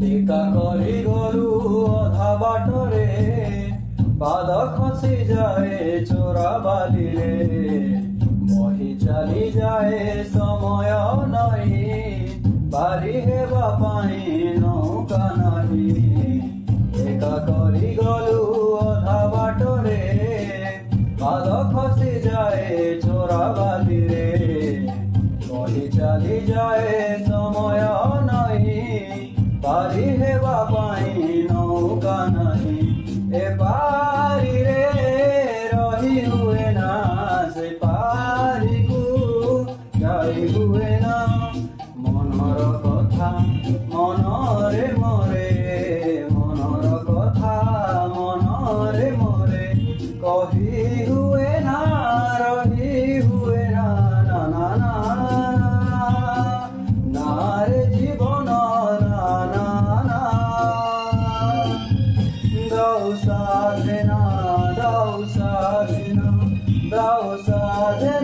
একা କରି গলু অধা বাটরে পাদ খসি যায় চোরা বালিরে বহি চালি যায় সময় নাই বারি হেবা পাই নৌকা নাহি একা କରି গলু অধা বাটরে পাদ খসি যায় চোরা বালিরে বহি চালি যায় সময় নাই পারি হেবা পাই নৌকা নাহি এ পারি রে রহি হুয়ে না সে পারি কু যাই হুয়ে না মনর কথা মনরে মরে মনর কথা মনরে মরে কহি হুয়ে না রহি হুয়ে না না না না না রে জীবন না না না দাও সাধনা দাও সাধনা দাও সাধনা